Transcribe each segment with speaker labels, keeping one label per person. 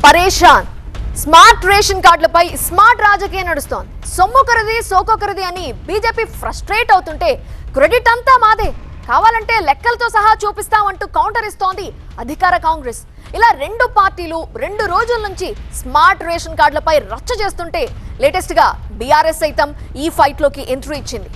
Speaker 1: పరేషాన్. Smart ration కార్డులపై smart రాజకీయం నడుస్తోంది. సొమ్ముకరిది సోకొకరిది అని బీజేపీ ఫ్రస్ట్రేట్ అవుతుంటే క్రెడిట్ అంతా మాదే, కావాలంటే లెక్కలతో సహా చూపిస్తామంటూ కౌంటర్ ఇస్తోంది అధికార కాంగ్రెస్. ఇలా రెండు పార్టీలు 2 రోజుల నుంచి స్మార్ట్ రేషన్ కార్డులపై రచ్చ చేస్తుంటే లేటెస్ట్ గా బీఆర్ఎస్ సైతం ఈ ఫైట్ లోకి ఎంట్రీ ఇచ్చింది.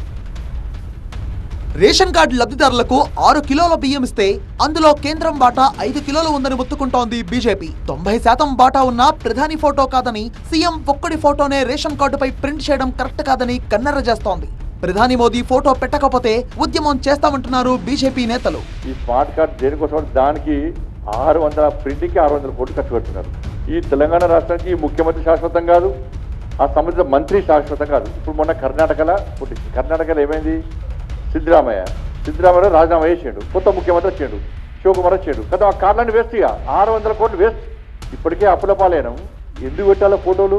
Speaker 2: రేషన్ కార్డు లబ్ధిదారులకు 6 కిలోల బియ్యం ఇస్తే అందులో కేంద్రం వాటా 5 కిలోలు ఉందని ముత్తుకుంటోంది బీజేపీ. 90% వాటా ఉన్న ప్రధాని ఫోటో కాదని, సీఎం ఒక్కడి ఫోటోనే రేషన్ కార్డుపై ప్రింట్ చేయడం కరెక్ట్ కాదని కన్నెర్ర చేస్తోంది. ప్రధాని మోదీ ఫోటో పెట్టకపోతే ఉద్యమం చేస్తామంటున్నారు బీజేపీ నేతలు.
Speaker 3: ఈ స్మార్ట్ కార్డు దేనికోసం, దానికి 600 ప్రింటింగ్కి 600 కోట్లు ఖర్చు పెడుతున్నారు. ఈ తెలంగాణ రాష్ట్రానికి ముఖ్యమంత్రి శాశ్వతం కాదు, ఆ సంబంధిత మంత్రి శాశ్వతం కాదు. ఇప్పుడు మొన్న కర్ణాటకలో ఏమైంది? సిద్ధరామయ్య రాజీనామా చేసాడు, కొత్త ముఖ్యమంత్రి వచ్చాడు, శివకుమార్ వచ్చాడు కదా. ఆ కార్డులన్నీ వేస్ట్, ఇక 600 కోట్లు వేస్ట్. ఇప్పటికే అప్పుల పాలేనం. ఎందుకు పెట్టాలో ఫోటోలు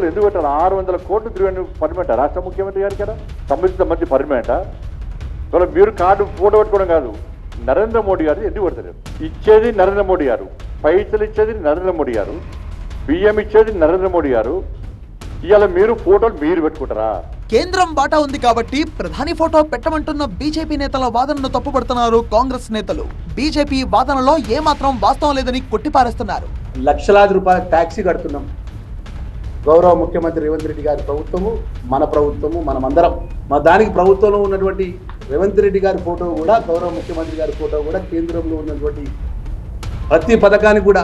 Speaker 3: ఎందుకు పెట్టాలి? 600 కోట్లు తిరిగి పర్మనెంటా రాష్ట్ర ముఖ్యమంత్రి గారికి కదా, సంబంధిత మంత్రి పర్మనెంటా? ఇవాళ మీరు కార్డు ఫోటో పెట్టుకోవడం కాదు, నరేంద్ర మోడీ గారు ఎందుకు పెడతలేరు? ఇచ్చేది నరేంద్ర మోడీ గారు, పైసలు ఇచ్చేది నరేంద్ర మోడీ గారు, బియ్యం ఇచ్చేది నరేంద్ర మోడీ గారు. ఇవాళ మీరు ఫోటోలు మీరు పెట్టుకుంటారా?
Speaker 2: కేంద్రం వాటా ఉంది కాబట్టి ప్రధాని ఫోటో పెట్టమంటున్న బీజేపీ నేతల వాదనను తప్పుపడుతున్నారు కాంగ్రెస్ నేతలు. బీజేపీ వాదనలో ఏమాత్రం వాస్తవం లేదని కొట్టిపారేస్తున్నారు.
Speaker 4: లక్షలాది రూపాయల ట్యాక్సీ కడుతున్నాం. గౌరవ ముఖ్యమంత్రి రేవంత్ రెడ్డి గారి ప్రభుత్వము, మన ప్రభుత్వము, మనమందరం దానికి ప్రభుత్వంలో ఉన్నటువంటి రేవంత్ రెడ్డి గారి ఫోటో కూడా, గౌరవ ముఖ్యమంత్రి గారి ఫోటో కూడా, కేంద్రంలో ఉన్నటువంటి ప్రతి పథకానికి కూడా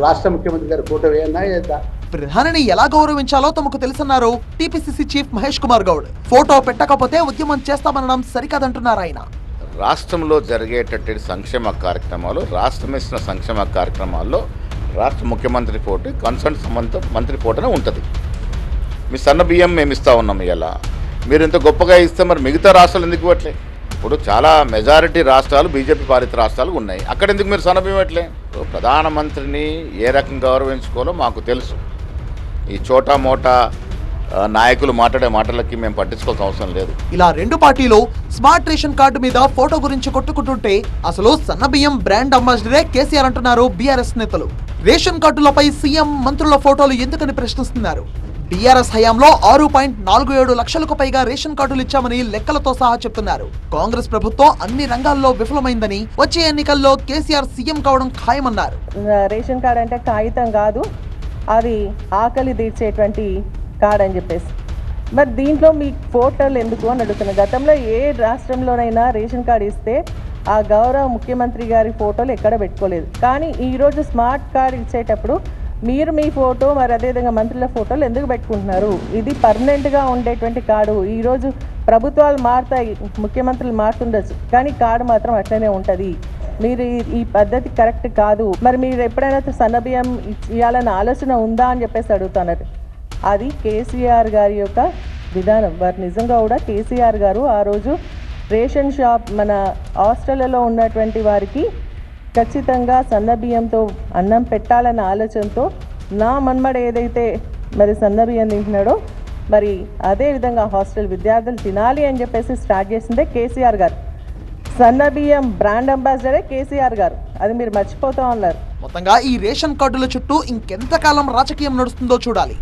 Speaker 4: రాష్ట్ర ముఖ్యమంత్రి గారి ఫోటో వేయన్నా.
Speaker 2: ప్రధానిని ఎలా గౌరవించాలో తమకు తెలుసన్నారు TPCC chief Mahesh Kumar Goud. Photo పెట్టకపోతే ఉద్యమం చేస్తామనడం సరికాదంటున్నారు ఆయన.
Speaker 5: రాష్ట్రంలో జరిగేటటువంటి సంక్షేమ కార్యక్రమాలు, రాష్ట్రం ఇచ్చిన సంక్షేమ కార్యక్రమాల్లో రాష్ట్ర ముఖ్యమంత్రి ఫోటో, కన్సర్న్ సంబంధిత మంత్రి ఫోటోనే ఉంటుంది. మీ సన్న బియ్యం మేము ఇస్తా ఉన్నాం. ఇలా మీరు ఇంత గొప్పగా ఇస్తే మరి మిగతా రాష్ట్రాలు ఎందుకు ఇవ్వట్లే? ఇప్పుడు చాలా మెజారిటీ రాష్ట్రాలు బీజేపీ పాలిత రాష్ట్రాలు ఉన్నాయి, అక్కడ ఎందుకు మీరు సన్న బియ్యం ఇవ్వట్లే? ప్రధానమంత్రిని ఏ రకంగా గౌరవించుకోవాలో మాకు తెలుసు. ఈ చోటా మోటా నాయకులు మాట్లాడే మాటలకి మేము పట్టించుకోవాల్సిన అవసరం లేదు.
Speaker 2: ఇలా రెండు పార్టీలు స్మార్ట్ రేషన్ కార్డు మీద ఫోటో గురించి కొట్టుకుంటుంటే అసలు సన్నబియ్యం బ్రాండ్ అంబాసిడరే కేసీఆర్ అంటున్నారు బీఆర్ఎస్ నేతలు. రేషన్ కార్డులపై సీఎం, మంత్రుల ఫోటోలు ఎందుకని ప్రశ్నిస్తున్నారు. బీఆర్ఎస్ హయాంలో 6.47 లక్షలకు పైగా రేషన్ కార్డులు ఇచ్చామని లెక్కలతో సహా చెప్తున్నారు. కాంగ్రెస్ ప్రభుత్వం అన్ని రంగాల్లో విఫలమైందని, వచ్చే ఎన్నికల్లో కేసీఆర్ సీఎం కావడం ఖాయమన్నారు.
Speaker 6: రేషన్ కార్డు అంటే కాగితం కాదు, అది ఆకలి తీర్చేటువంటి కార్డ్ అని చెప్పేసి. మరి దీంట్లో మీ ఫోటోలు ఎందుకు అని అడుగుతున్నారు. గతంలో ఏ రాష్ట్రంలోనైనా రేషన్ కార్డు ఇస్తే ఆ గౌరవ ముఖ్యమంత్రి గారి ఫోటోలు ఎక్కడ పెట్టుకోలేదు. కానీ ఈరోజు స్మార్ట్ కార్డు ఇచ్చేటప్పుడు మీరు మీ ఫోటో, మరి అదేవిధంగా మంత్రుల ఫోటోలు ఎందుకు పెట్టుకుంటున్నారు? ఇది పర్మనెంట్గా ఉండేటువంటి కార్డు. ఈరోజు ప్రభుత్వాలు మారుతాయి, ముఖ్యమంత్రులు మారుతుండొచ్చు, కానీ కార్డు మాత్రం అట్లనే ఉంటుంది. మీరు ఈ పద్ధతి కరెక్ట్ కాదు. మరి మీరు ఎప్పుడైనా సన్నబియ్యం ఇవ్వాలన్న ఆలోచన ఉందా అని చెప్పేసి అడుగుతున్నారు. అది కేసీఆర్ గారి యొక్క విధానం. మరి నిజంగా కూడా కేసీఆర్ గారు ఆ రోజు రేషన్ షాప్, మన హాస్టళ్లలో ఉన్నటువంటి వారికి ఖచ్చితంగా సన్నబియ్యంతో అన్నం పెట్టాలన్న ఆలోచనతో నా మన్మడు ఏదైతే మరి సన్నబియ్యం తింటున్నాడో, మరి అదేవిధంగా హాస్టల్ విద్యార్థులు తినాలి అని చెప్పేసి స్టార్ట్ చేసిందే కేసీఆర్ గారు. సన్నబియ్యం బ్రాండ్ అంబాసిడరే కేసీఆర్ గారు, అది మీరు మర్చిపోతా ఉన్నారు.
Speaker 2: మొత్తంగా ఈ రేషన్ కార్డుల చుట్టూ ఇంకెంతకాలం రాజకీయం నడుస్తుందో చూడాలి.